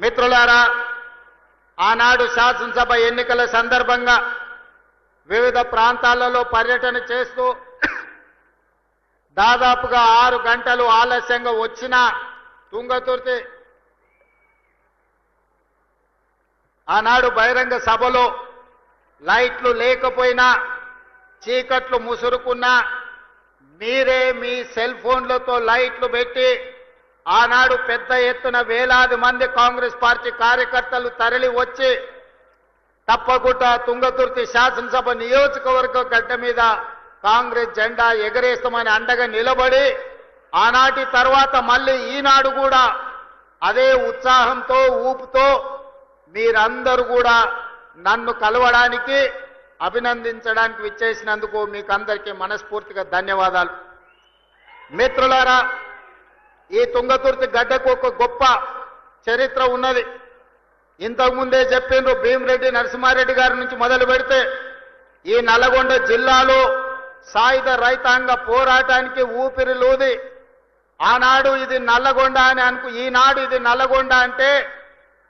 మిత్రులారా, ఆనాడు శాసనసభ ఎన్నికల సందర్భంగా వివిధ ప్రాంతాలలో పర్యటన చేస్తూ దాదాపుగా 6 గంటలు ఆలస్యంగా వచ్చిన తుంగతుర్తి ఆనాడు బహిరంగ సభలో లైట్లు లేకపోయినా చీకట్లు ముసురుకున్నా మీరే మీ సెల్ ఫోన్లతో లైట్లు పెట్టి ఆనాడు పెద్ద ఎత్తున వేలాది మంది కాంగ్రెస్ పార్టీ కార్యకర్తలు తరలి వచ్చి తప్పకుండా తుంగతుర్తి శాసనసభ నియోజకవర్గ గడ్డ మీద కాంగ్రెస్ జెండా ఎగరేస్తామని అండగా నిలబడి ఆనాటి తర్వాత మళ్ళీ ఈనాడు కూడా అదే ఉత్సాహంతో ఊపుతో మీరందరూ కూడా నన్ను కలవడానికి అభినందించడానికి విచ్చేసినందుకు మీకు అందరికీ మనస్ఫూర్తిగా ధన్యవాదాలు. మిత్రులారా, ఈ తుంగతుర్తి గడ్డకు ఒక గొప్ప చరిత్ర ఉన్నది. ఇంతకుముందే చెప్పిండ్రు, భీమిరెడ్డి నరసింహారెడ్డి గారి నుంచి మొదలు పెడితే ఈ నల్గొండ జిల్లాలో సాయుధ రైతాంగ పోరాటానికి ఊపిరిలూది ఆనాడు ఇది నల్లగొండ అని ఈనాడు ఇది నల్లగొండ అంటే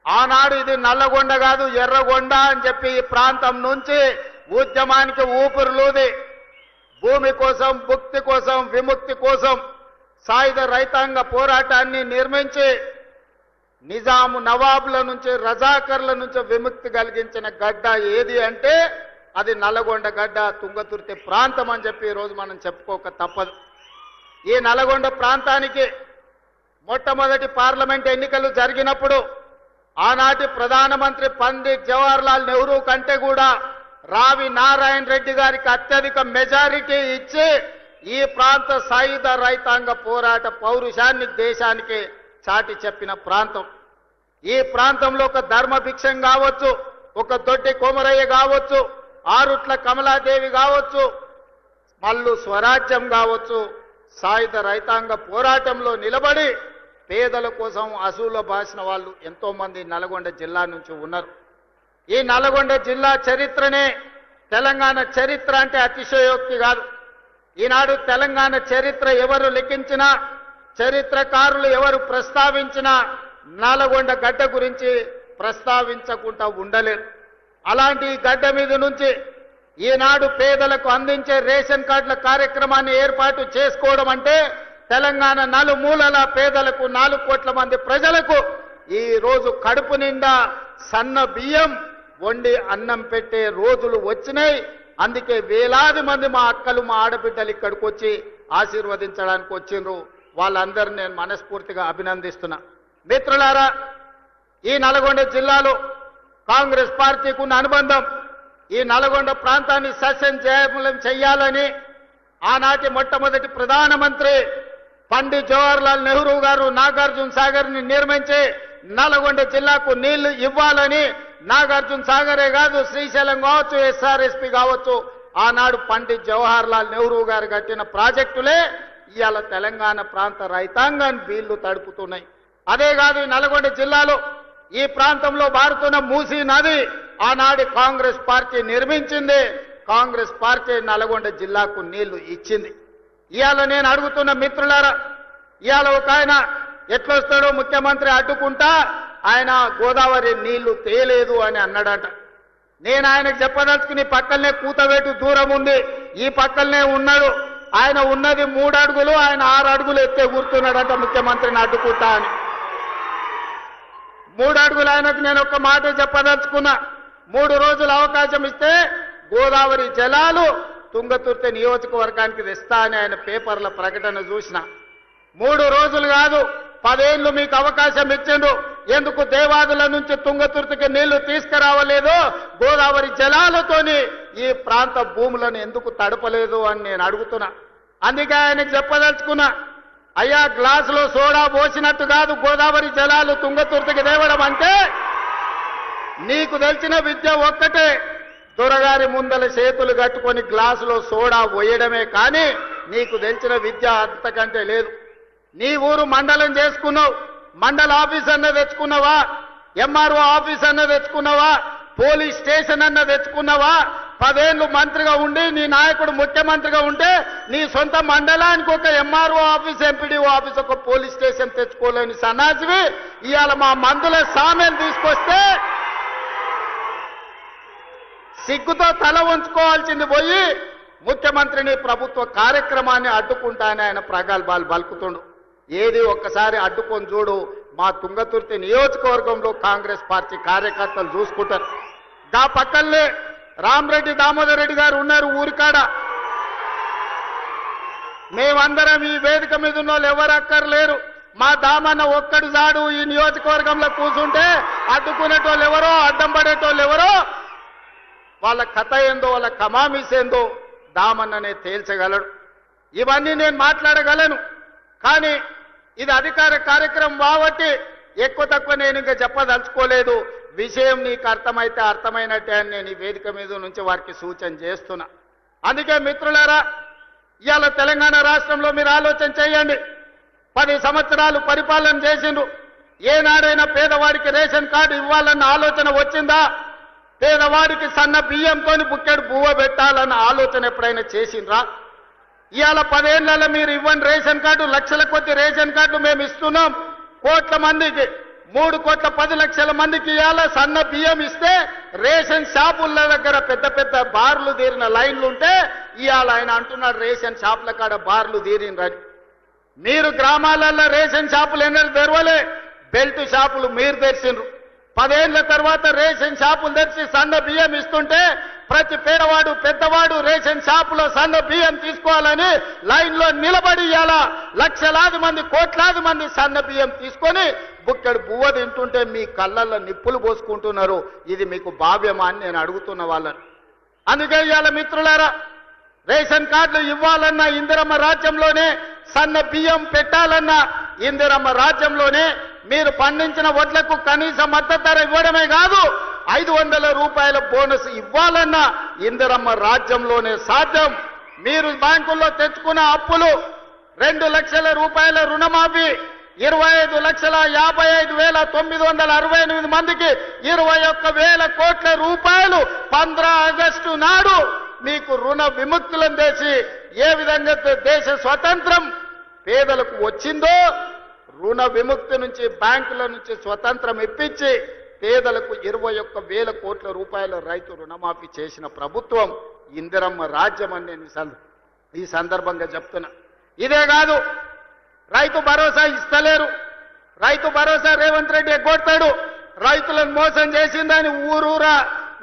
ఆనాడు ఇది నల్లగొండ కాదు ఎర్రగొండ అని చెప్పి ఈ ప్రాంతం నుంచి ఉద్యమానికి ఊపిరిలూది భూమి కోసం, భుక్తి కోసం, విముక్తి కోసం సాయుధ రైతాంగ పోరాటాన్ని నిర్మించి నిజాము నవాబుల నుంచి, రజాకర్ల నుంచి విముక్తి కలిగించిన గడ్డ ఏది అంటే అది నల్లగొండ గడ్డ, తుంగతుర్తి ప్రాంతం అని చెప్పి ఈరోజు మనం చెప్పుకోక తప్పదు. ఈ నల్లగొండ ప్రాంతానికి మొట్టమొదటి పార్లమెంట్ ఎన్నికలు జరిగినప్పుడు ఆనాటి ప్రధానమంత్రి పండిట్ జవహర్లాల్ నెహ్రూ కంటే కూడా రావి నారాయణ రెడ్డి గారికి అత్యధిక మెజారిటీ ఇచ్చి ఈ ప్రాంత సాయుధ రైతాంగ పోరాట పౌరుషాన్ని దేశానికి చాటి చెప్పిన ప్రాంతం. ఈ ప్రాంతంలో ఒక ధర్మభిక్షం కావచ్చు, ఒక దొడ్డి కొమరయ్య కావచ్చు, ఆరుట్ల కమలాదేవి కావచ్చు, మల్లు స్వరాజ్యం కావచ్చు, సాయుధ రైతాంగ పోరాటంలో నిలబడి పేదల కోసం అసూల బాసిన వాళ్ళు ఎంతో మంది నల్గొండ జిల్లా నుంచి ఉన్నారు. ఈ నల్గొండ జిల్లా చరిత్రనే తెలంగాణ చరిత్ర అంటే అతిశయోక్తి కాదు. ఈనాడు తెలంగాణ చరిత్ర ఎవరు లిఖించినా, చరిత్రకారులు ఎవరు ప్రస్తావించినా నల్గొండ గడ్డ గురించి ప్రస్తావించకుండా ఉండలేరు. అలాంటి ఈ గడ్డ మీద నుంచి ఈనాడు పేదలకు అందించే రేషన్ కార్డుల కార్యక్రమాన్ని ఏర్పాటు చేసుకోవడం అంటే తెలంగాణ నలుమూలల పేదలకు 4 కోట్ల మంది ప్రజలకు ఈ రోజు కడుపు నిండా సన్న బియ్యం వండి అన్నం పెట్టే రోజులు వచ్చినాయి. అందుకే వేలాది మంది మా అక్కలు, మా ఆడబిడ్డలు ఇక్కడికి వచ్చి ఆశీర్వదించడానికి వచ్చిండ్రు. వాళ్ళందరినీ నేను మనస్ఫూర్తిగా అభినందిస్తున్నా. మిత్రులారా, ఈ నల్గొండ జిల్లాలో కాంగ్రెస్ పార్టీకి ఉన్న అనుబంధం ఈ నల్గొండ ప్రాంతాన్ని సస్యశ్యామలం చేయాలని ఆనాటి మొట్టమొదటి ప్రధానమంత్రి పండిట్ జవహర్లాల్ నెహ్రూ గారు నాగార్జున సాగర్ ని నిర్మించి నల్గొండ జిల్లాకు నీళ్లు ఇవ్వాలని నాగార్జున సాగరే కాదు, శ్రీశైలం కావచ్చు, ఎస్ఆర్ఎస్పి కావచ్చు, ఆనాడు పండిట్ జవహర్లాల్ నెహ్రూ గారు కట్టిన ప్రాజెక్టులే ఇవాళ తెలంగాణ ప్రాంత రైతాంగాన్ని వీళ్లు తడుపుతున్నాయి. అదే కాదు, ఈ నల్గొండ జిల్లాలో ఈ ప్రాంతంలో పారుతున్న మూసీ నది ఆనాడు కాంగ్రెస్ పార్టీ నిర్మించింది. కాంగ్రెస్ పార్టీ నల్గొండ జిల్లాకు నీళ్లు ఇచ్చింది. ఇవాళ నేను అడుగుతున్న మిత్రులారా, ఇవాళ ఒక ఆయన ఎట్లొస్తాడో ముఖ్యమంత్రి అడ్డుకుంటా ఆయన గోదావరి నీళ్లు తేలేదు అని అన్నాడట. నేను ఆయనకు చెప్పదలుచుకుని పక్కనే కూతవేటు దూరం ఉంది, ఈ పక్కనే ఉన్నాడు. ఆయన ఉన్నది 3 అడుగులు, ఆయన 6 అడుగులు ఎత్తే కూర్చున్నాడట ముఖ్యమంత్రిని అడ్డుకుంటా అని. 3 అడుగులు ఆయనకు నేను ఒక్క మాట చెప్పదలుచుకున్నా. 3 రోజులు అవకాశం ఇస్తే గోదావరి జలాలు తుంగతుర్తి నియోజకవర్గానికి తెస్తా అని ఆయన పేపర్ల ప్రకటన చూసిన. 3 రోజులు కాదు, 10 ఏళ్లు మీకు అవకాశం ఇచ్చిండు. ఎందుకు దేవాదుల నుంచి తుంగతుర్తికి నీళ్లు తీసుకురావలేదు? గోదావరి జలాలతోని ఈ ప్రాంత భూములను ఎందుకు తడపలేదు అని నేను అడుగుతున్నా. అందుకే ఆయనకు చెప్పదలుచుకున్నా, అయ్యా గ్లాసులో సోడా పోసినట్టు కాదు గోదావరి జలాలు తుంగతుర్తికి తేవడం అంటే. నీకు తెలిసిన విద్య ఒక్కటే, దొరగారి ముందల చేతులు కట్టుకొని గ్లాసులో సోడా పోయడమే, కానీ నీకు తెలిసిన విద్య అంతకంటే లేదు. నీ ఊరు మండలం చేసుకున్నావు, మండల ఆఫీస్ అన్న తెచ్చుకున్నావా? ఎంఆర్ఓ ఆఫీస్ అన్న తెచ్చుకున్నావా? పోలీస్ స్టేషన్ అన్న తెచ్చుకున్నావా? 10 ఏళ్ళు మంత్రిగా ఉండి నీ నాయకుడు ముఖ్యమంత్రిగా ఉంటే నీ సొంత మండలానికి ఒక ఎంఆర్ఓ ఆఫీస్, ఎంపీడీఓ ఆఫీస్, ఒక పోలీస్ స్టేషన్ తెచ్చుకోలేని సన్నాసివి ఇవాళ మా మందుల సామెలు తీసుకొస్తే సిగ్గుతో తల ఉంచుకోవాల్సింది పోయి ముఖ్యమంత్రిని ప్రభుత్వ కార్యక్రమాన్ని అడ్డుకుంటానని ఆయన ప్రగల్భాలు పలుకుతుండు. ఏది ఒక్కసారి అడ్డుకొని చూడు. మా తుంగతుర్తి నియోజకవర్గంలో కాంగ్రెస్ పార్టీ కార్యకర్తలు చూసుకుంటారు. దా పక్కనే రామరెడ్డి దామోదర్ రెడ్డి గారు ఉన్నారు ఊరికాడ. మేమందరం ఈ వేదిక మీద ఉన్న వాళ్ళు ఎవరు అక్కర్లేరు. మా దామన్న ఒక్కడు జాడు ఈ నియోజకవర్గంలో కూర్చుంటే అడ్డుకునేటోళ్ళు ఎవరో, అడ్డం పడేటోళ్ళు ఎవరో, వాళ్ళ కథ ఏందో, వాళ్ళ కమామిస్ ఏందో దామన్ననే తేల్చగలడు. ఇవన్నీ నేను మాట్లాడగలను. కానీ ఇది అధికార కార్యక్రమం కాబట్టి ఎక్కువ తక్కువ నేను ఇంకా చెప్పదలుచుకోలేదు. విషయం నీకు అర్థమైతే అర్థమైనట్టే అని నేను ఈ వేదిక మీద నుంచి వారికి సూచన చేస్తున్నా. అందుకే మిత్రులారా, ఇవాళ తెలంగాణ రాష్ట్రంలో మీరు ఆలోచన చేయండి. 10 సంవత్సరాలు పరిపాలన చేసిండ్రు. ఏనాడైనా పేదవాడికి రేషన్ కార్డు ఇవ్వాలన్న ఆలోచన వచ్చిందా? పేదవాడికి సన్న బియ్యంతో బుక్కెడు బువ్వ పెట్టాలన్న ఆలోచన ఎప్పుడైనా చేసిండ్రా? ఇవాళ 10 ఏళ్లలో మీరు ఇవ్వని రేషన్ కార్డు, లక్షల కొద్ది రేషన్ కార్డులు మేము ఇస్తున్నాం. కోట్ల మందికి 3,10,00,000 మందికి ఇవాళ సన్న బియ్యం ఇస్తే రేషన్ షాపుల దగ్గర పెద్ద పెద్ద బార్లు తీరిన లైన్లు ఉంటే ఇవాళ ఆయన అంటున్నాడు రేషన్ షాపుల కాడ బార్లు తీరినరని. మీరు గ్రామాలలో రేషన్ షాపులు ఎన్నడూ తెరవలే, బెల్ట్ షాపులు మీరు తెరిచిండ్రు. 10 ఏళ్ల తర్వాత రేషన్ షాపులు తెరిచి సన్న బియ్యం ఇస్తుంటే ప్రతి పేదవాడు పెద్దవాడు రేషన్ షాపులో సన్న బియ్యం తీసుకోవాలని లైన్లో నిలబడి ఇవాళ లక్షలాది మంది, కోట్లాది మంది సన్న బియ్యం తీసుకొని బుక్కెడు బువ్వ తింటుంటే మీ కళ్ళల్లో నిప్పులు పోసుకుంటున్నారు. ఇది మీకు భావ్యమా అని నేను అడుగుతున్న వాళ్ళని. అందుకే ఇవాళ మిత్రులారా, రేషన్ కార్డులు ఇవ్వాలన్నా ఇందిరమ్మ రాజ్యంలోనే, సన్న బియ్యం పెట్టాలన్నా ఇందిరమ్మ రాజ్యంలోనే, మీరు పండించిన వడ్లకు కనీస మద్దతు ధర ఇవ్వడమే కాదు 500 రూపాయల బోనస్ ఇవ్వాలన్నా ఇందిరమ్మ రాజ్యంలోనే సాధ్యం. మీరు బ్యాంకుల్లో తెచ్చుకున్న అప్పులు 2 లక్షల రూపాయల రుణమాఫీ, 25,55,968 మందికి 21,000 కోట్ల రూపాయలు 15 ఆగస్టు నాడు మీకు రుణ విముక్తులను చేసి ఏ విధంగా దేశ స్వతంత్రం పేదలకు వచ్చిందో, రుణ విముక్తి నుంచి బ్యాంకుల నుంచి స్వతంత్రం ఇప్పించి పేదలకు 21,000 కోట్ల రూపాయల రైతు రుణమాఫీ చేసిన ప్రభుత్వం ఇందిరమ్మ రాజ్యం అని నేను ఈ సందర్భంగా చెప్తున్నా. ఇదే కాదు, రైతు భరోసా ఇస్తలేరు. రైతు భరోసా రేవంత్ రెడ్డి ఎగ్గొడతాడు. రైతులను మోసం చేసిందని ఊరూరా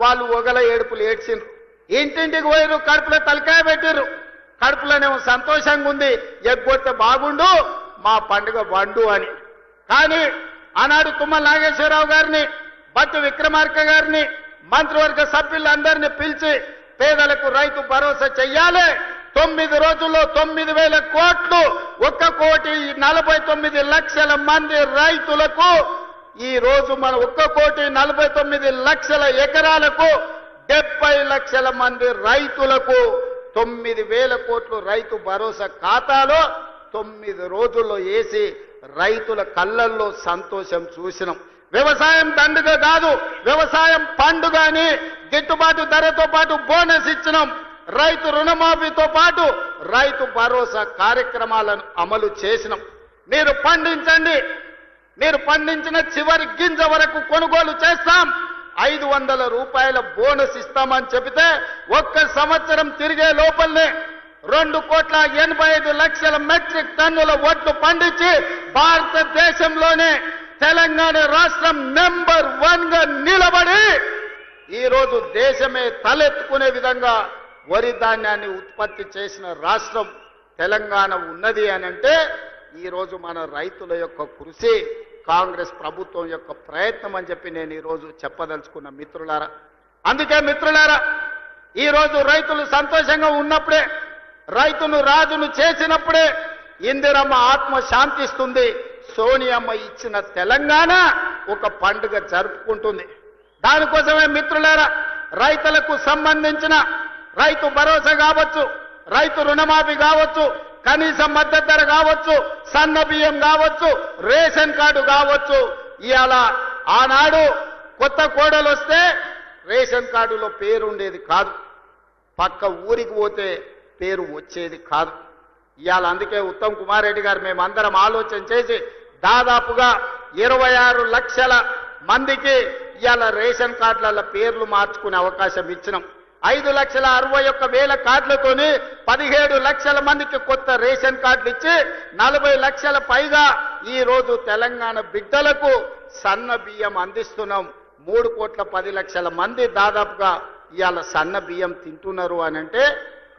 వాళ్ళు ఒగల ఏడుపులు ఏడ్చిండ్రు. ఇంటింటికి పోయిరు, కడుపులో తలకాయ పెట్టిర్రు. కడుపులోనేమో సంతోషంగా ఉంది, ఎగ్గొడితే బాగుండు మా పండుగ బండు అని. కానీ ఆనాడు తుమ్మల నాగేశ్వరరావు గారిని, బట్టు విక్రమార్క గారిని, మంత్రివర్గ సభ్యులందరినీ పిలిచి పేదలకు రైతు భరోసా చెయ్యాలి, 9 రోజుల్లో 9,000 కోట్లు, 1,49,00,000 మంది రైతులకు, ఈ రోజు మన 1,49,00,000 ఎకరాలకు 70 లక్షల మంది రైతులకు 9,000 కోట్లు రైతు భరోసా ఖాతాలో 9 రోజుల్లో వేసి రైతుల కళ్ళల్లో సంతోషం చూసినాం. వ్యవసాయం దండుగ కాదు, వ్యవసాయం పండుగ అని గిట్టుబాటు ధరతో పాటు బోనస్ ఇచ్చినాం. రైతు రుణమాఫీతో పాటు రైతు భరోసా కార్యక్రమాలను అమలు చేసినాం. మీరు పండించండి, మీరు పండించిన చివరి గింజ వరకు కొనుగోలు చేస్తాం, 500 రూపాయల బోనస్ ఇస్తామని చెబితే 1 సంవత్సరం తిరిగే లోపలనే 2,85,00,000 మెట్రిక్ టన్నుల వడ్లు పండించి భారతదేశంలోనే తెలంగాణ రాష్ట్రం నెంబర్ 1 గా నిలబడి ఈరోజు దేశమే తలెత్తుకునే విధంగా వరి ధాన్యాన్ని ఉత్పత్తి చేసిన రాష్ట్రం తెలంగాణ ఉన్నది అని అంటే ఈరోజు మన రైతుల యొక్క కృషి, కాంగ్రెస్ ప్రభుత్వం యొక్క ప్రయత్నం అని చెప్పి నేను ఈరోజు చెప్పదలుచుకున్న మిత్రులారా. అందుకే మిత్రులారా, ఈరోజు రైతులు సంతోషంగా ఉన్నప్పుడే, రైతును రాజును చేసినప్పుడే ఇందిరమ్మ ఆత్మ శాంతిస్తుంది. సోనియమ్మ ఇచ్చిన తెలంగాణ ఒక పండుగ జరుపుకుంటుంది. దానికోసమే మిత్రులారా, రైతులకు సంబంధించిన రైతు భరోసా కావచ్చు, రైతు రుణమాఫీ కావచ్చు, కనీస మద్దతు ధర కావచ్చు, సన్న బియ్యం కావచ్చు, రేషన్ కార్డు కావచ్చు. ఇవాళ ఆనాడు కొత్త కోడలు వస్తే రేషన్ కార్డులో పేరు ఉండేది కాదు. పక్క ఊరికి పోతే పేరు వచ్చేది కాదు. ఇవాళ అందుకే ఉత్తమ్ కుమార్ రెడ్డి గారు మేమందరం ఆలోచన చేసి దాదాపుగా 26 లక్షల మందికి ఇవాళ రేషన్ కార్డుల పేర్లు మార్చుకునే అవకాశం ఇచ్చినాం. 5,61,000 కార్డులతోని 17 లక్షల మందికి కొత్త రేషన్ కార్డులు ఇచ్చి 40 లక్షల పైగా ఈ రోజు తెలంగాణ బిడ్డలకు సన్న బియ్యం అందిస్తున్నాం. 3,10,00,000 మంది దాదాపుగా ఇవాళ సన్న బియ్యం తింటున్నారు అని అంటే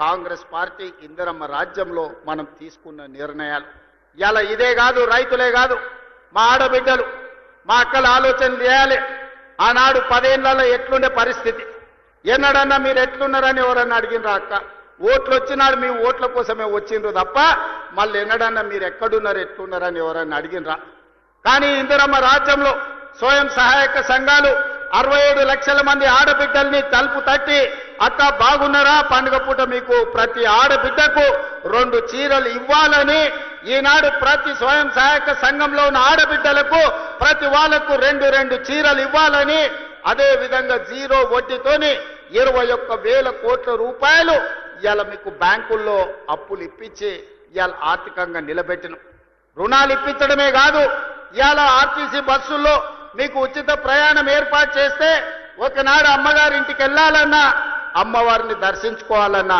కాంగ్రెస్ పార్టీ ఇందిరమ్మ రాజ్యంలో మనం తీసుకున్న నిర్ణయాలు. ఇవాళ ఇదే కాదు, రైతులే కాదు, మా ఆడబిడ్డలు మా అక్కలు ఆలోచన చేయాలి. ఆనాడు 10 ఏళ్లలో ఎట్లుండే పరిస్థితి, ఎన్నడన్నా మీరు ఎట్లున్నారని ఎవరన్నా అడిగినరా అక్క? ఓట్లు వచ్చినాడు మీ ఓట్ల కోసమే వచ్చిండ్రు తప్ప మళ్ళీ ఎన్నడన్నా మీరు ఎక్కడున్నారు ఎట్లున్నారని ఎవరన్నా అడిగినరా? కానీ ఇందిరమ్మ రాజ్యంలో స్వయం సహాయక సంఘాలు 67 లక్షల మంది ఆడబిడ్డల్ని తలుపు తట్టి అక్క బాగున్నారా, పండుగ పూట మీకు ప్రతి ఆడబిడ్డకు 2 చీరలు ఇవ్వాలని ఈనాడు ప్రతి స్వయం సహాయక సంఘంలో ఉన్న ఆడబిడ్డలకు ప్రతి వాళ్లకు 2 చీరలు ఇవ్వాలని, అదే విధంగా 0 వడ్డీతోని 21,000 కోట్ల రూపాయలు ఇవాళ మీకు బ్యాంకుల్లో అప్పులు ఇప్పించి ఇవాళ ఆర్థికంగా నిలబెట్టిన రుణాలు ఇప్పించడమే కాదు, ఇవాళ ఆర్టీసీ బస్సుల్లో మీకు ఉచిత ప్రయాణం ఏర్పాటు చేస్తే ఒకనాడు అమ్మగారి ఇంటికి వెళ్ళాలన్నా అమ్మవారిని దర్శించుకోవాలన్నా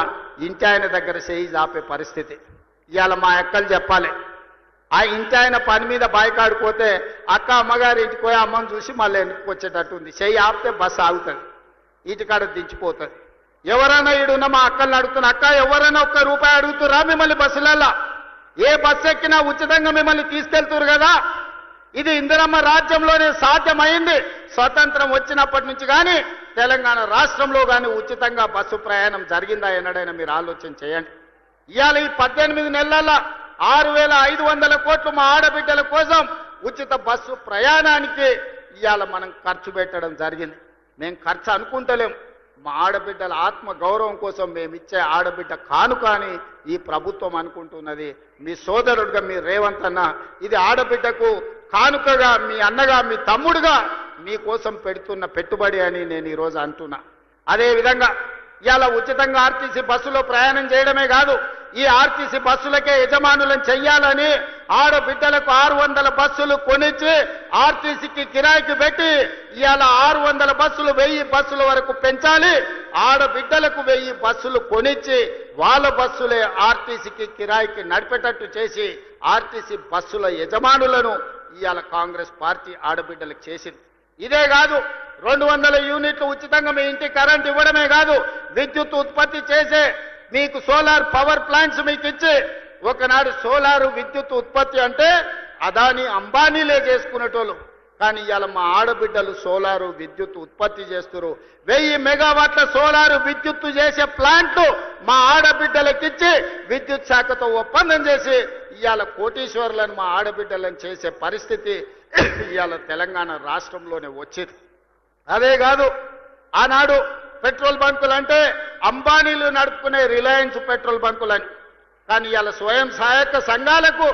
ఇంటి ఆయన దగ్గర చేయి ఆపే పరిస్థితి. ఇవాళ మా అక్కలు చెప్పాలి, ఆ ఇంటి ఆయన పని మీద బాయికాడిపోతే అక్క అమ్మగారి ఇంటికి పోయి అమ్మని చూసి మళ్ళీ ఇంటికి వచ్చేటట్టుంది. చెయ్యి ఆపితే బస్సు ఆగుతుంది, ఇంటికాడ దించిపోతుంది. ఎవరైనా ఈడున్న మా అక్కల్ని అడుగుతున్నా, అక్క ఎవరైనా ₹1 అడుగుతురా మిమ్మల్ని బస్సులలో? ఏ బస్సు ఎక్కినా ఉచితంగా మిమ్మల్ని తీసుకెళ్తురు కదా. ఇది ఇందిరమ్మ రాజ్యంలోనే సాధ్యమైంది. స్వతంత్రం వచ్చినప్పటి నుంచి కానీ తెలంగాణ రాష్ట్రంలో కానీ ఉచితంగా బస్సు ప్రయాణం జరిగిందా ఎన్నడైనా మీరు ఆలోచన చేయండి. ఇవాళ ఈ 18 నెలల 6,500 కోట్లు మా ఆడబిడ్డల కోసం ఉచిత బస్సు ప్రయాణానికి ఇవాళ మనం ఖర్చు పెట్టడం జరిగింది. మేము ఖర్చు అనుకుంటలేం, మా ఆడబిడ్డల ఆత్మ గౌరవం కోసం మేము ఇచ్చే ఆడబిడ్డ కానుక అని ఈ ప్రభుత్వం అనుకుంటున్నది. మీ సోదరుడుగా మీ రేవంత్ అన్న ఇది ఆడబిడ్డకు కానుకగా, మీ అన్నగా మీ తమ్ముడుగా మీకోసం పెడుతున్న పెట్టుబడి అని నేను ఈరోజు అంటున్నా. అదేవిధంగా ఇవాళ ఉచితంగా ఆర్టీసీ బస్సులో ప్రయాణం చేయడమే కాదు, ఈ ఆర్టీసీ బస్సులకే యజమానులను చెయ్యాలని ఆడబిడ్డలకు 600 బస్సులు కొనిచ్చి ఆర్టీసీకి కిరాయికి పెట్టి ఇవాళ 600 బస్సులు 1000 బస్సుల వరకు పెంచాలి. ఆడబిడ్డలకు 1000 బస్సులు కొనిచ్చి వాళ్ళ బస్సులే ఆర్టీసీకి కిరాయికి నడిపేటట్టు చేసి ఆర్టీసీ బస్సుల యజమానులను ఇవాళ కాంగ్రెస్ పార్టీ ఆడబిడ్డలకు చేసింది. ఇదే కాదు, 200 యూనిట్లు ఉచితంగా మీ ఇంటి కరెంట్ ఇవ్వడమే కాదు, విద్యుత్ ఉత్పత్తి చేసే మీకు సోలార్ పవర్ ప్లాంట్స్ మీకు ఇచ్చి, ఒకనాడు సోలారు విద్యుత్ ఉత్పత్తి అంటే అదాని అంబానీలే చేసుకునేటోళ్ళు, కానీ ఇవాళ మా ఆడబిడ్డలు సోలారు విద్యుత్ ఉత్పత్తి చేస్తున్నారు. 1000 మెగావాట్ల సోలారు విద్యుత్తు చేసే ప్లాంట్లు మా ఆడబిడ్డలకిచ్చి విద్యుత్ శాఖతో ఒప్పందం చేసి ఇవాళ కోటీశ్వరులను మా ఆడబిడ్డలను చేసే పరిస్థితి ఇవాళ తెలంగాణ రాష్ట్రంలోనే వచ్చింది. అదే కాదు, ఆనాడు పెట్రోల్ బంకులు అంటే అంబానీలు నడుపుకునే రిలయన్స్ పెట్రోల్ బంకులని, కానీ ఇవాళ స్వయం సహాయక సంఘాలకు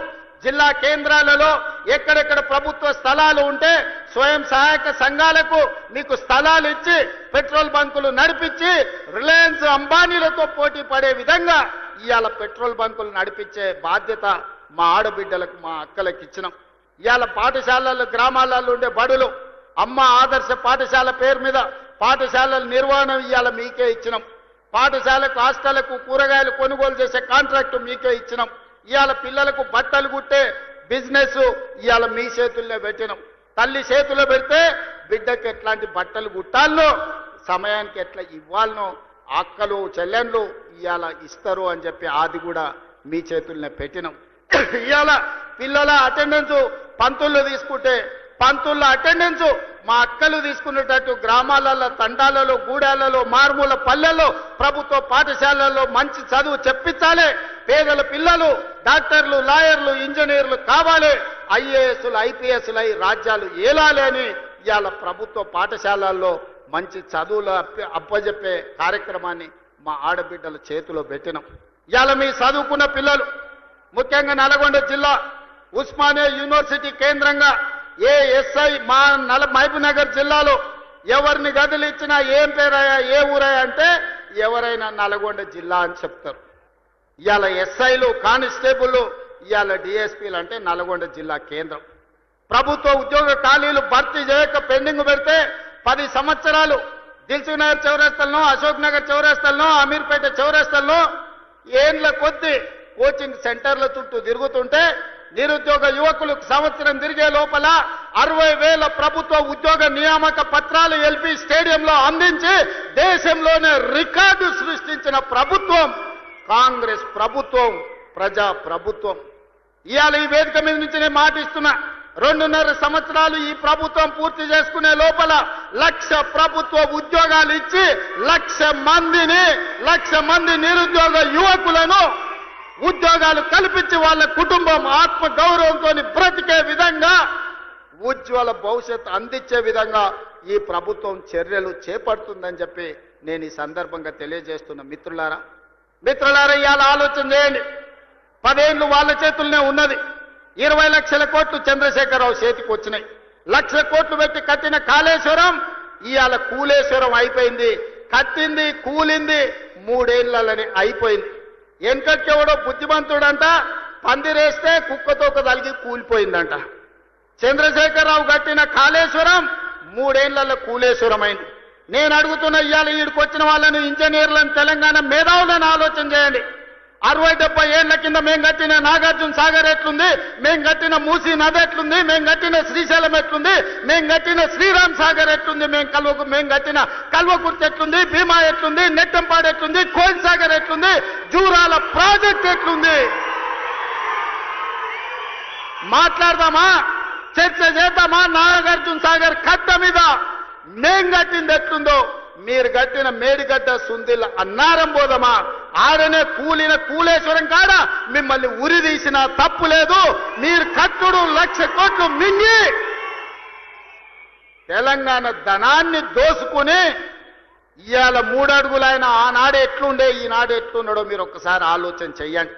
జిల్లా కేంద్రాలలో ఎక్కడెక్కడ ప్రభుత్వ స్థలాలు ఉంటే స్వయం సహాయక సంఘాలకు మీకు స్థలాలు ఇచ్చి పెట్రోల్ బంకులు నడిపించి రిలయన్స్ అంబానీలతో పోటీ పడే విధంగా ఇవాళ పెట్రోల్ బంకులు నడిపించే బాధ్యత మా ఆడబిడ్డలకు మా అక్కలకు ఇచ్చినాం. ఇవాళ పాఠశాలలు గ్రామాలలో ఉండే బడులు అమ్మ ఆదర్శ పాఠశాల పేరు మీద పాఠశాలల నిర్వహణ ఇవాళ మీకే ఇచ్చినాం. పాఠశాలకు హాస్టళ్లకు కూరగాయలు కొనుగోలు చేసే కాంట్రాక్టు మీకే ఇచ్చినాం. ఇవాళ పిల్లలకు బట్టలు కుట్టే బిజినెస్ ఇవాళ మీ చేతుల్లో పెట్టినాం. తల్లి చేతుల్లో పెడితే బిడ్డకి ఎట్లాంటి బట్టలు కుట్టాలనో సమయానికి ఎట్లా ఇవ్వాలనో అక్కలు చెల్లెండ్లు ఇవాళ ఇస్తారు అని చెప్పి అది కూడా మీ చేతుల్నే పెట్టినాం. ఇవాళ పిల్లల అటెండెన్స్ పంతుల్లో తీసుకుంటే పంతుల్లో అటెండెన్స్ మా అక్కలు తీసుకునేటట్టు గ్రామాలలో తండాలలో గూడాలలో మారుమూల పల్లెల్లో ప్రభుత్వ పాఠశాలల్లో మంచి చదువు చెప్పించాలి. పేదల పిల్లలు డాక్టర్లు లాయర్లు ఇంజనీర్లు కావాలి, ఐఏఎస్లు ఐపీఎస్లు అయి రాజ్యాలు ఏలాలి అని ఇవాళ ప్రభుత్వ పాఠశాలల్లో మంచి చదువులు అప్పజెప్పే కార్యక్రమాన్ని మా ఆడబిడ్డల చేతిలో పెట్టినాం. ఇవాళ మీ చదువుకున్న పిల్లలు ముఖ్యంగా నల్గొండ జిల్లా ఉస్మానియా యూనివర్సిటీ కేంద్రంగా ఏ ఎస్ఐ మా మహబూబ్ నగర్ జిల్లాలో ఎవరిని గదులు ఇచ్చినా ఏం పేరయ్యా ఏ ఊరయ్యా అంటే ఎవరైనా నల్గొండ జిల్లా అని చెప్తారు. ఇవాళ ఎస్ఐలు కానిస్టేబుల్ ఇవాళ డిఎస్పీలు అంటే నల్గొండ జిల్లా కేంద్రం. ప్రభుత్వ ఉద్యోగ ఖాళీలు భర్తీ చేయక పెండింగ్ పెడితే 10 సంవత్సరాలు దిల్సుఖ్ నగర్ చౌరస్తాల్లో, అశోక్ నగర్ చౌరస్తాల్లో, అమీర్పేట చౌరస్తాల్లో ఏండ్ల కొద్ది కోచింగ్ సెంటర్ల చుట్టూ తిరుగుతుంటే నిరుద్యోగ యువకులకు సంవత్సరం తిరిగే లోపల 60,000 ప్రభుత్వ ఉద్యోగ నియామక పత్రాలు ఎల్పీ స్టేడియంలో అందించి దేశంలోనే రికార్డు సృష్టించిన ప్రభుత్వం కాంగ్రెస్ ప్రభుత్వం, ప్రజా ప్రభుత్వం. ఇవాళ ఈ వేదిక మీద నుంచి నేను మాటిస్తున్నా, 2.5 సంవత్సరాలు ఈ ప్రభుత్వం పూర్తి చేసుకునే లోపల 1,00,000 ప్రభుత్వ ఉద్యోగాలు ఇచ్చి 1,00,000 మంది నిరుద్యోగ యువకులను ఉద్యోగాలు కల్పించి వాళ్ళ కుటుంబం ఆత్మ గౌరవంతో బ్రతికే విధంగా ఉజ్వల భవిష్యత్తు అందించే విధంగా ఈ ప్రభుత్వం చర్యలు చేపడుతుందని చెప్పి నేను ఈ సందర్భంగా తెలియజేస్తున్న మిత్రులారా ఇవాళ ఆలోచన చేయండి. 10 ఏళ్ళు వాళ్ళ చేతుల్లోనే ఉన్నది. 20 లక్షల కోట్లు చంద్రశేఖరరావు చేతికి వచ్చినాయి. 1,00,000 కోట్లు పెట్టి కట్టిన కాళేశ్వరం ఇవాళ కూలేశ్వరం అయిపోయింది. కట్టింది కూలింది 3 ఏళ్లలోనే అయిపోయింది. వెనకటికెవడో బుద్ధిమంతుడంట పందిరేస్తే కుక్కతో తలిగి కూలిపోయిందంట. చంద్రశేఖరరావు కట్టిన కాళేశ్వరం 3 ఏళ్లలో కూలేశ్వరం అయింది. నేను అడుగుతున్న ఇవాళ ఈడికి వచ్చిన వాళ్ళని ఇంజనీర్లను తెలంగాణ మేధావులను ఆలోచన చేయండి. 60-70 ఏళ్ల కింద మేము కట్టిన నాగార్జున సాగర్ ఎట్లుంది, మేము కట్టిన మూసీ నది ఎట్లుంది, మేము కట్టిన శ్రీశైలం ఎట్లుంది, మేము కట్టిన శ్రీరామ్ సాగర్ ఎట్లుంది, మేము కట్టిన కల్వకుర్తి ఎట్లుంది, భీమా ఎట్లుంది, నెట్టంపాడు ఎట్లుంది, కోయిల్ సాగర్ ఎట్లుంది, జూరాల ప్రాజెక్ట్ ఎట్లుంది. మాట్లాడదామా, చర్చ చేద్దామా? నాగార్జున సాగర్ కట్ట మీద మేం కట్టింది ఎట్లుందో మీరు కట్టిన మేడిగడ్డ సుందిల్ల అన్నారం పోదమా? ఆడనే కూలిన కూలేశ్వరం కాడ మిమ్మల్ని ఉరి తీసిన తప్పు లేదు. మీరు కట్టుడు 1,00,000 కోట్లు మింగి తెలంగాణ ధనాన్ని దోసుకుని ఇవాళ 3 అడుగులైన ఆనాడు ఎట్లుండే ఈనాడు ఎట్లున్నాడో మీరు ఒక్కసారి ఆలోచన చెయ్యండి.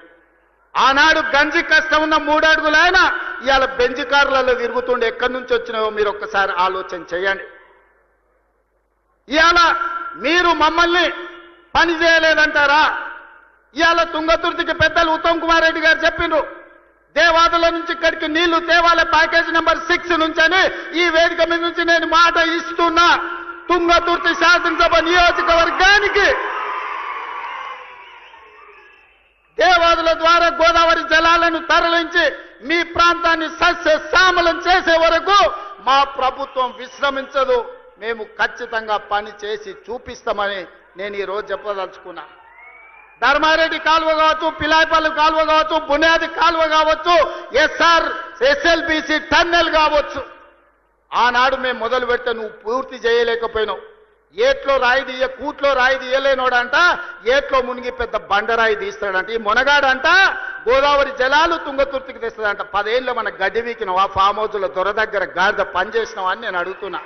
ఆనాడు గంజి కష్టం ఉన్న 3 అడుగులైన ఇవాళ బెంజ్ కార్లలో తిరుగుతుండే ఎక్కడి నుంచి వచ్చినాయో మీరు ఒక్కసారి ఆలోచన చేయండి. ఇవాళ మీరు మమ్మల్ని పని చేయలేదంటారా? ఇవాళ తుంగతుర్తికి పెద్దలు ఉత్తమ్ కుమార్ రెడ్డి గారు చెప్పిండ్రు, దేవాదుల నుంచి ఇక్కడికి నీళ్లు తేవాలే ప్యాకేజ్ నెంబర్ 6 నుంచి అని ఈ వేదిక మీద నుంచి నేను మాట ఇస్తున్నా. తుంగతుర్తి శాసనసభ నియోజకవర్గానికి దేవాదుల ద్వారా గోదావరి జలాలను తరలించి మీ ప్రాంతాన్ని సస్యశ్యామలం చేసే వరకు మా ప్రభుత్వం విశ్రమించదు. మేము ఖచ్చితంగా పని చేసి చూపిస్తామని నేను ఈరోజు చెప్పదలుచుకున్నా. ధర్మారెడ్డి కాలువ కావచ్చు, పిలాయిపల్లి కాలువ కావచ్చు, బునియాది కాలువ కావచ్చు, ఎస్ఎల్బిసి టన్నెల్ కావచ్చు, ఆనాడు మేము మొదలు పెడితే నువ్వు పూర్తి చేయలేకపోయినావు. ఏట్లో రాయి తీయ కూట్లో రాయి తీయలేనోడంట ఏట్లో మునిగి పెద్ద బండరాయి తీస్తాడంట. ఈ మునగాడంట గోదావరి జలాలు తుంగతుర్తికి తెస్తాడంట. 10 ఏళ్ళు మన గడ్డి వీకినవా? ఫామ్ హౌస్ల దొర దగ్గర గాడిద పని చేసినావా అని నేను అడుగుతున్నా.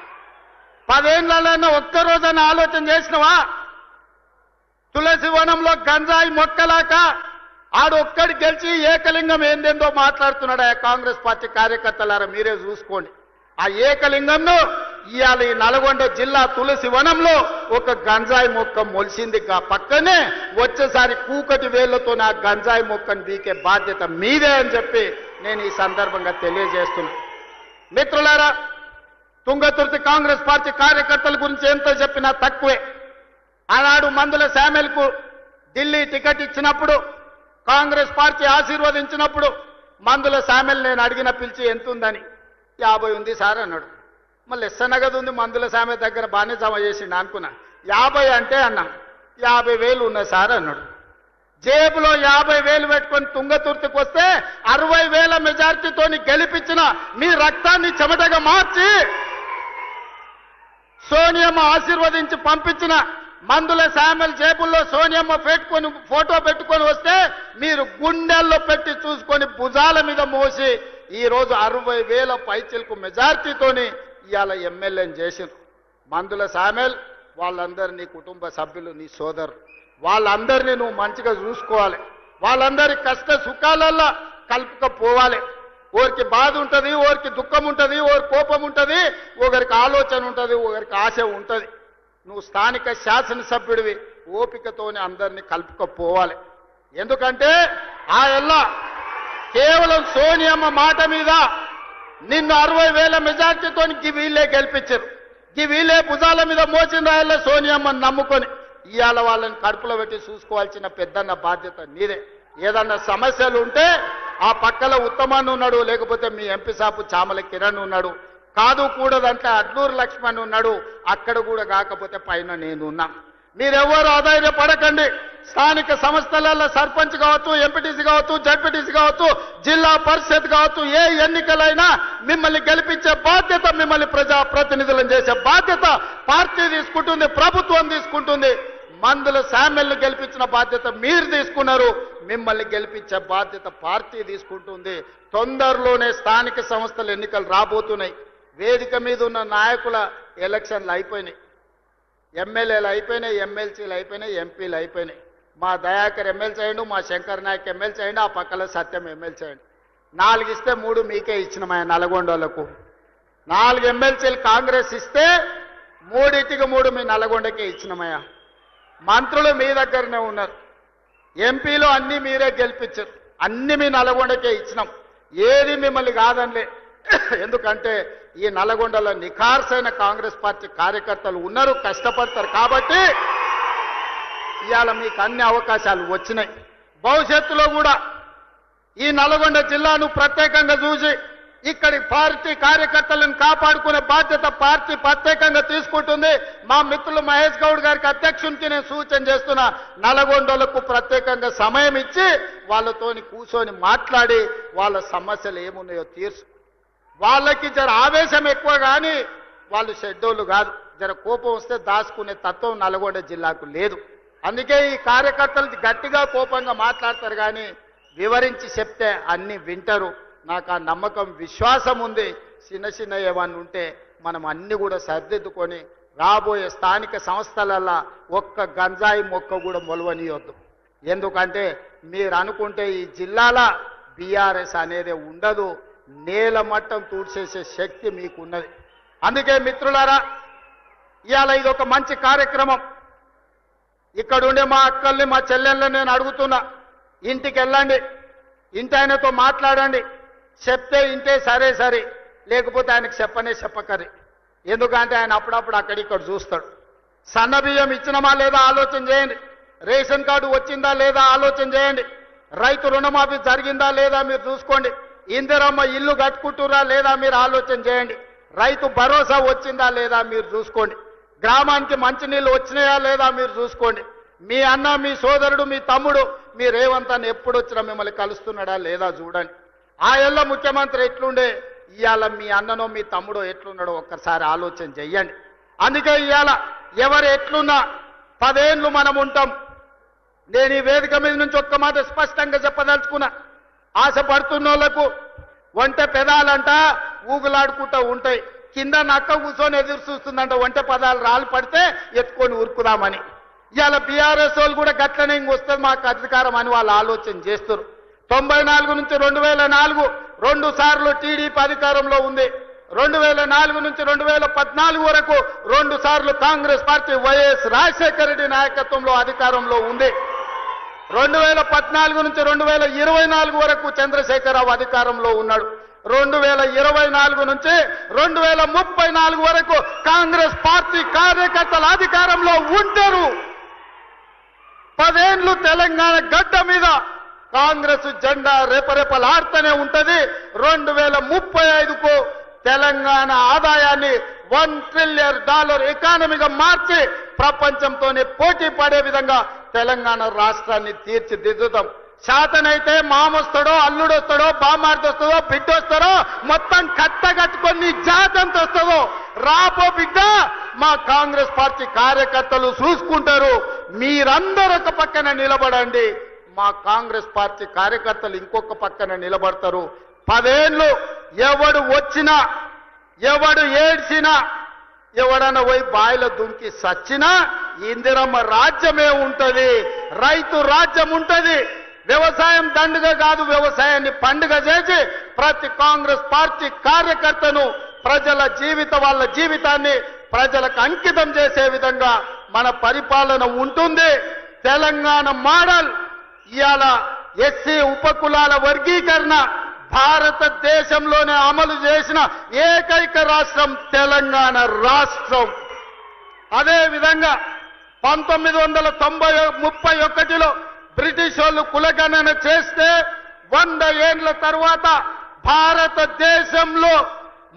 10 ఏళ్ళలో ఒక్కరోజైనా ఆలోచన చేసినవా? తులసి వనంలో గంజాయి మొక్కలాక ఆడొక్కడి గెలిచి ఏకలింగం ఏందేందో మాట్లాడుతున్నాడు. ఆ కాంగ్రెస్ పార్టీ కార్యకర్తలారా మీరే చూసుకోండి. ఆ ఏకలింగంను ఇవాళ ఈ నల్గొండ జిల్లా తులసి వనంలో ఒక గంజాయి మొక్క మొలిసింది. పక్కనే వచ్చేసారి కూకటి వేళ్లతో నా గంజాయి మొక్కను బీకే బాధ్యత మీదే అని చెప్పి నేను ఈ సందర్భంగా తెలియజేస్తున్నా. మిత్రులారా, తుంగతుర్తి కాంగ్రెస్ పార్టీ కార్యకర్తల గురించి ఎంత చెప్పినా తక్కువే. ఆనాడు మందుల శామ్యుల్కు ఢిల్లీ టికెట్ ఇచ్చినప్పుడు కాంగ్రెస్ పార్టీ ఆశీర్వదించినప్పుడు మందుల శామ్యుల్ నేను అడిగిన పిలిచి ఎంత ఉందని 50 ఉంది సార్ అన్నాడు. మళ్ళీ ఎస్సనగదు ఉంది మందుల శామ్యుల్ దగ్గర బాగానే జమ చేసిండు అనుకున్నా. 50 అంటే అన్నా 50,000 ఉన్నాయి సార్ అన్నాడు. జేబులో 50,000 పెట్టుకొని తుంగతుర్తికి వస్తే 60,000 మెజార్టీతోని గెలిపించిన మీ రక్తాన్ని చెమటగా మార్చి సోనియమ్మ ఆశీర్వదించి పంపించిన మందుల శామ్యుల్ జేబుల్లో సోనియమ్మ ఫోటో పెట్టుకొని వస్తే మీరు గుండెల్లో పెట్టి చూసుకొని భుజాల మీద మోసి ఈ రోజు 60,000 పైచిలకు మెజార్టీతోని ఇవాళ ఎమ్మెల్యేని చేసిండ్రు. మందుల శామ్యుల్ వాళ్ళందరూ నీ కుటుంబ సభ్యులు, నీ సోదరు, వాళ్ళందరినీ నువ్వు మంచిగా చూసుకోవాలి. వాళ్ళందరి కష్ట సుఖాలల్లో కలుపుకపోవాలి. ఒకరికి బాధ ఉంటుంది, ఒకరికి దుఃఖం ఉంటుంది, ఒకరికి కోపం ఉంటుంది, ఒకరికి ఆలోచన ఉంటుంది, ఒకరికి ఆశ ఉంటుంది. నువ్వు స్థానిక శాసనసభ్యుడివి, ఓపికతోనే అందరినీ కలుపుకపోవాలి. ఎందుకంటే ఆ ఎల్లా కేవలం సోనియమ్మ మాట మీద నిన్ను 60,000 మెజార్టీతో వీళ్ళే గెలిపించారు. వీళ్ళే భుజాల మీద మోచిన రాయల్లో సోనియమ్మని నమ్ముకొని ఇవాళ వాళ్ళని కడుపులో పెట్టి చూసుకోవాల్సిన పెద్దన్న బాధ్యత నీదే. ఏదన్నా సమస్యలు ఉంటే ఆ పక్కల ఉత్తమాన్ని ఉన్నాడు, లేకపోతే మీ ఎంపీ సాపు చామల కిరణ్ ఉన్నాడు, కాదు కూడదంటే అడ్లూరు లక్ష్మణ్ ఉన్నాడు, అక్కడ కూడా కాకపోతే పైన నేను ఉన్నా. మీరెవ్వరూ ఆధైర్యపడకండి. స్థానిక సంస్థలలో సర్పంచ్ కావచ్చు, ఎంపీటీసీ కావచ్చు, జడ్పీటీసీ కావచ్చు, జిల్లా పరిషత్ కావచ్చు, ఏ ఎన్నికలైనా మిమ్మల్ని గెలిపించే బాధ్యత, మిమ్మల్ని ప్రజాప్రతినిధులను చేసే బాధ్యత పార్టీ తీసుకుంటుంది, ప్రభుత్వం తీసుకుంటుంది. మందుల శామ్యుల్ని గెలిపించిన బాధ్యత మీరు తీసుకున్నారు, మిమ్మల్ని గెలిపించే బాధ్యత పార్టీ తీసుకుంటుంది. తొందరలోనే స్థానిక సంస్థల ఎన్నికలు రాబోతున్నాయి. వేదిక మీద ఉన్న నాయకుల ఎలక్షన్లు అయిపోయినాయి, ఎమ్మెల్యేలు అయిపోయినాయి, ఎమ్మెల్సీలు అయిపోయినాయి, ఎంపీలు అయిపోయినాయి. మా దయాకర్ ఎమ్మెల్సీ అయ్యండు, మా శంకర్ నాయక్ ఎమ్మెల్సీ అయ్యండు, ఆ పక్కల సత్యం ఎమ్మెల్సీ అయ్యండు. 4 ఇస్తే 3 మీకే ఇచ్చినమయ్య. నల్గొండలకు 4 ఎమ్మెల్సీలు కాంగ్రెస్ ఇస్తే 3టికి 3 మీ నల్గొండకే ఇచ్చినమయ్య. మంత్రులు మీ దగ్గరనే ఉన్నారు, ఎంపీలు అన్ని మీరే గెలిపించారు, అన్ని మీ నల్గొండకే ఇచ్చినాం. ఏది మిమ్మల్ని కాదనిలే. ఎందుకంటే ఈ నల్గొండలో నిఖార్సైన కాంగ్రెస్ పార్టీ కార్యకర్తలు ఉన్నారు, కష్టపడతారు. కాబట్టి ఇవాళ మీకు అన్ని అవకాశాలు వచ్చినాయి. భవిష్యత్తులో కూడా ఈ నల్గొండ జిల్లాను ప్రత్యేకంగా చూసి ఇక్కడి పార్టీ కార్యకర్తలను కాపాడుకునే బాధ్యత పార్టీ ప్రత్యేకంగా తీసుకుంటుంది. మా మిత్రులు మహేష్ గౌడ్ గారికి అధ్యక్షునికి నేను సూచన చేస్తున్నా, నల్గొండలకు ప్రత్యేకంగా సమయం ఇచ్చి వాళ్ళతోని కూర్చొని మాట్లాడి వాళ్ళ సమస్యలు ఏమున్నాయో తీర్చు. వాళ్ళకి జర ఆవేశం ఎక్కువ కానీ వాళ్ళు షెడ్యూళ్ళు కాదు. జర కోపం వస్తే దాచుకునే తత్వం నల్గొండ జిల్లాకు లేదు. అందుకే ఈ కార్యకర్తలు గట్టిగా కోపంగా మాట్లాడతారు కానీ వివరించి చెప్తే అన్ని వింటారు. నాకు ఆ నమ్మకం, విశ్వాసం ఉంది. చిన్న ఏమన్నా ఉంటే మనం అన్ని కూడా సర్దిద్దుకొని రాబోయే స్థానిక సంస్థలల్లో ఒక్క గంజాయి మొక్క కూడా మొలవనియొద్దు. ఎందుకంటే మీరు అనుకుంటే ఈ జిల్లాల బీఆర్ఎస్ అనేది ఉండదు, నేల మట్టం తూడ్చేసే శక్తి మీకున్నది. అందుకే మిత్రులారా, ఇవాళ ఇది ఒక మంచి కార్యక్రమం. ఇక్కడ ఉండే మా అక్కల్ని, మా చెల్లెళ్ళని నేను అడుగుతున్నా, ఇంటికి వెళ్ళండి, ఇంటి ఆయనతో మాట్లాడండి. చెప్తే ఇంటే సరే, లేకపోతే ఆయనకు చెప్పకరి. ఎందుకంటే ఆయన అప్పుడప్పుడు అక్కడిక్కడ చూస్తాడు. సన్నబియ్యం ఇచ్చినమా లేదా ఆలోచన చేయండి. రేషన్ కార్డు వచ్చిందా లేదా ఆలోచన చేయండి. రైతు రుణమాఫీ జరిగిందా లేదా మీరు చూసుకోండి. ఇందిరమ్మ ఇల్లు కట్టుకుంటురా లేదా మీరు ఆలోచన చేయండి. రైతు భరోసా వచ్చిందా లేదా మీరు చూసుకోండి. గ్రామానికి మంచినీళ్ళు వచ్చినాయా లేదా మీరు చూసుకోండి. మీ అన్న, మీ సోదరుడు, మీ తమ్ముడు, మీ రేవంత్ అన్న ఎప్పుడు వచ్చినా మిమ్మల్ని కలుస్తున్నాడా లేదా చూడండి. ఆ ఏళ్ళ ముఖ్యమంత్రి ఎట్లుండే, ఇవాళ మీ అన్ననో మీ తమ్ముడో ఎట్లున్నాడో ఒక్కసారి ఆలోచన చెయ్యండి. అందుకే ఇవాళ ఎవరు ఎట్లున్నా 10 ఏళ్ళు మనం ఉంటాం. నేను ఈ వేదిక మీద నుంచి ఒక్క మాట స్పష్టంగా చెప్పదలుచుకున్నా. ఆశపడుతున్న వాళ్ళకు ఒంటె పెదాలంట ఊగులాడుకుంటూ ఉంటాయి, కింద నక్క కూర్చొని ఎదురు చూస్తుందంట ఒంటె పదాలు రాళ్ళు పడితే ఎత్తుకొని ఉరుకుదామని. ఇవాళ బీఆర్ఎస్ వాళ్ళు కూడా గట్లనే ఇంకొస్తుంది మాకు అధికారం అని వాళ్ళు ఆలోచన చేస్తారు. 94 నుంచి 2004 2 సార్లు టీడీపీ అధికారంలో ఉంది. 2004 నుంచి 2014 వరకు 2 సార్లు కాంగ్రెస్ పార్టీ వైఎస్ రాజశేఖర రెడ్డి నాయకత్వంలో అధికారంలో ఉంది. 2014 నుంచి 2024 వరకు చంద్రశేఖరరావు అధికారంలో ఉన్నాడు. 2024 నుంచి 2034 వరకు కాంగ్రెస్ పార్టీ కార్యకర్తల అధికారంలో ఉంటారు. 10 ఏళ్ళు తెలంగాణ గడ్డ మీద కాంగ్రెస్ జెండా రెపరెపలాడుతూనే ఉంటది. 2035కు తెలంగాణ ఆదాయాన్ని $1 ట్రిలియన్ ఎకానమీగా మార్చి ప్రపంచంతోనే పోటీ పడే విధంగా తెలంగాణ రాష్ట్రాన్ని తీర్చిదిద్దుతాం. శాతనైతే మామొస్తాడో, అల్లుడొస్తాడో, బామార్దొస్తాడో, బిడ్డొస్తాడో, మొత్తం కట్టగట్టుకొని జాతంత వస్తుందో రాబో బిడ్డ మా కాంగ్రెస్ పార్టీ కార్యకర్తలు చూసుకుంటారు. మీరందరూ ఒక పక్కన నిలబడండి, మా కాంగ్రెస్ పార్టీ కార్యకర్తలు ఇంకొక పక్కన నిలబడతారు. 10 ఏళ్ళు ఎవడు వచ్చినా, ఎవడు ఏడ్చినా, ఎవడన్నా పోయి బాయిలో దుంకి సచ్చినా ఇందిరమ్మ రాజ్యమే ఉంటది, రైతు రాజ్యం ఉంటది. వ్యవసాయం దండుగ కాదు, వ్యవసాయాన్ని పండుగ చేసి ప్రతి కాంగ్రెస్ పార్టీ కార్యకర్తను వాళ్ళ జీవితాన్ని ప్రజలకు అంకితం చేసే విధంగా మన పరిపాలన ఉంటుంది. తెలంగాణ మోడల్ ఇవాళ ఎస్సీ ఉపకులాల వర్గీకరణ భారతదేశంలోనే అమలు చేసిన ఏకైక రాష్ట్రం తెలంగాణ రాష్ట్రం. అదే విధంగా 1931లో బ్రిటిష్ వాళ్ళు కులగణన చేస్తే 100 ఏళ్ల తర్వాత భారతదేశంలో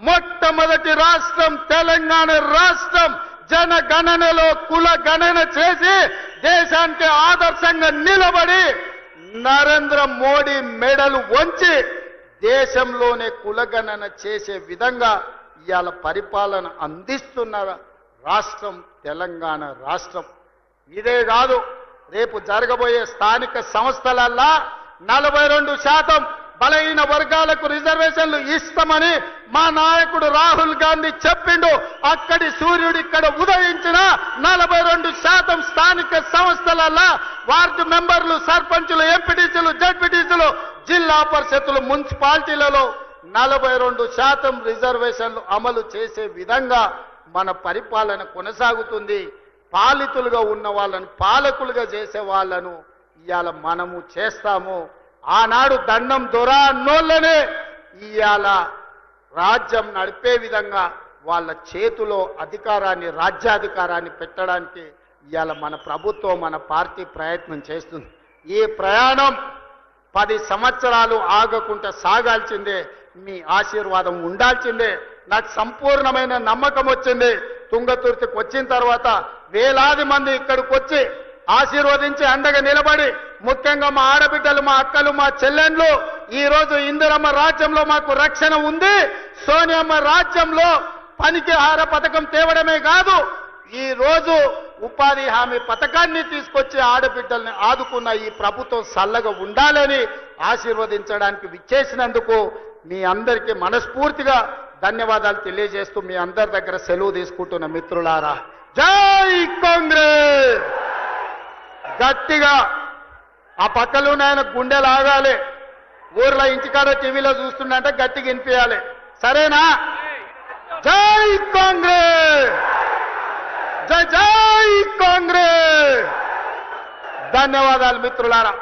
మొట్టమొదటి రాష్ట్రం తెలంగాణ రాష్ట్రం. జనగణనలో కుల గణన చేసి దేశానికి ఆదర్శంగా నిలబడి నరేంద్ర మోడీ మెడలు వంచి దేశంలోనే కులగణన చేసే విధంగా ఇవాళ పరిపాలన అందిస్తున్న రాష్ట్రం తెలంగాణ రాష్ట్రం. ఇదే కాదు, రేపు జరగబోయే స్థానిక సంస్థలల్లా 42% బలహీన వర్గాలకు రిజర్వేషన్లు ఇస్తామని మా నాయకుడు రాహుల్ గాంధీ చెప్పిండు. అక్కడి సూర్యుడు ఇక్కడ ఉదయించిన 42% స్థానిక సంస్థలల్లా వార్డు మెంబర్లు, సర్పంచులు, ఎంపీటీసీలు, జడ్పీటీసీలు, జిల్లా పరిషత్తులు, మున్సిపాలిటీలలో 42% రిజర్వేషన్లు అమలు చేసే విధంగా మన పరిపాలన కొనసాగుతుంది. పాలితులుగా ఉన్న వాళ్ళను పాలకులుగా చేసే వాళ్ళను ఇవాళ మనము చేస్తాము. ఆనాడు దండం దొర అన్నోళ్ళనే ఇవాళ రాజ్యం నడిపే విధంగా వాళ్ళ చేతిలో అధికారాన్ని, రాజ్యాధికారాన్ని పెట్టడానికి ఇవాళ మన ప్రభుత్వం, మన పార్టీ ప్రయత్నం చేస్తుంది. ఈ ప్రయాణం 10 సంవత్సరాలు ఆగకుండా సాగాల్సిందే. మీ ఆశీర్వాదం ఉండాల్సిందే. నాకు సంపూర్ణమైన నమ్మకం వచ్చింది. తుంగతుర్తికి వచ్చిన తర్వాత వేలాది మంది ఇక్కడికి వచ్చి ఆశీర్వదించి అండగా నిలబడి, ముఖ్యంగా మా ఆడబిడ్డలు, మా అక్కలు, మా చెల్లెండ్లు ఈ రోజు ఇందిరమ్మ రాజ్యంలో మాకు రక్షణ ఉంది, సోనియమ్మ రాజ్యంలో పనికి ఆహార పథకం తేవడమే కాదు, ఈ రోజు ఉపాధి హామీ పథకాన్ని తీసుకొచ్చి ఆడబిడ్డల్ని ఆదుకున్న ఈ ప్రభుత్వం సల్లగా ఉండాలని ఆశీర్వదించడానికి విచ్చేసినందుకు మీ అందరికీ మనస్ఫూర్తిగా ధన్యవాదాలు తెలియజేస్తూ మీ అందరి దగ్గర సెలవు తీసుకుంటున్న మిత్రులారా, జై కాంగ్రెస్. గట్టిగా ఆ పక్కలోనే ఆయన గుండెలు ఆగాలి. ఊర్లో ఇంటికాడ టీవీలో చూస్తుండే గట్టిగా వినిపించాలి. సరేనా? జై కాంగ్రెస్, జై జై కాంగ్రెస్. ధన్యవాదాలు మిత్రులారా.